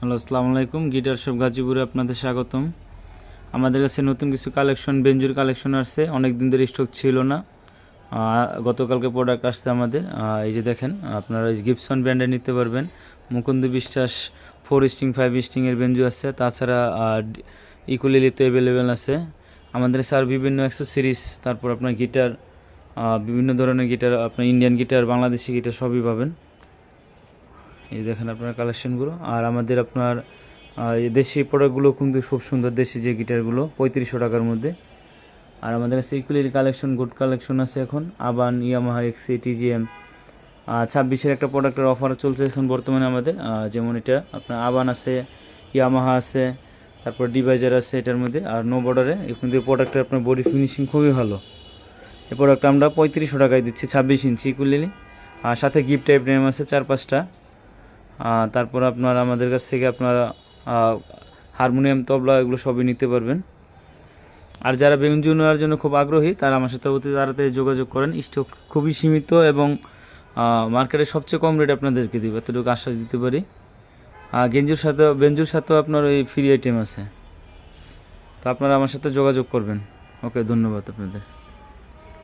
Hello, আসসালামু আলাইকুম। Guitar shop গাজীপুরে আপনাদের স্বাগতম। আমাদের কাছে নতুন কিছু কালেকশন, বেঞ্জুর কালেকশন আসছে। অনেক দিন ধরে স্টক ছিল না, গতকালকে প্রোডাক্ট আসছে আমাদের। এই যে দেখেন, আপনারা এই গিবসন ব্র্যান্ডে নিতে পারবেন। মুকুন্দ বিশ্বাস 4 স্ট্রিং 5 স্ট্রিংয়ের বেঞ্জু আছে, তাছাড়া ইকুলিলি তো অ্যাভেলেবেল আছে। আমাদের স্যার বিভিন্ন অ্যাক্সেসরিজ, তারপর আপনার গিটার, বিভিন্ন ধরনের গিটার, আপনার ইন্ডিয়ান গিটার, বাংলাদেশি গিটার সবই পাবেন। এই দেখেন আপনার কালেকশনগুলো। আর আমাদের আপনার এই দেশি প্রোডাক্টগুলো কিন্তু খুব সুন্দর, দেশি যে গিটারগুলো 3500 টাকার মধ্যে। আর আমাদের কাছে ইকুলিলি কালেকশন, গুড কালেকশন আছে এখন। আবান, ইয়ামাহা এক্সি, টিজিএম 26-এর একটা প্রোডাক্টের অফার চলছে এখন বর্তমানে আমাদের। যেমন এটা আপনার আবান আছে, ইয়ামাহা আছে, তারপর ডিভাইজার আছে এটার মধ্যে। আর নো বর্ডারে কিন্তু এই প্রোডাক্টের আপনার বডি ফিনিশিং খুবই ভালো। এই প্রোডাক্টটা আমরা 3500 টাকায় দিচ্ছি, 26 ইঞ্চি ইকুলিলি। আর সাথে গিফট টাইপ নেম আছে 4-5টা। তারপর আপনার আমাদের কাছ থেকে আপনারা হারমোনিয়াম, তবলা এগুলো সবই নিতে পারবেন। আর যারা বেঞ্জু নেওয়ার জন্য খুব আগ্রহী, তারা আমার সাথে অতি তাড়াতাড়ি যোগাযোগ করেন। স্টক খুবই সীমিত এবং মার্কেটে সবচেয়ে কম রেট আপনাদেরকে দিব, এতটুকু আশ্বাস দিতে পারি। বেঞ্জুর সাথেও আপনার ওই ফ্রি আইটেম আছে, তো আপনারা আমার সাথে যোগাযোগ করবেন। ওকে, ধন্যবাদ আপনাদের।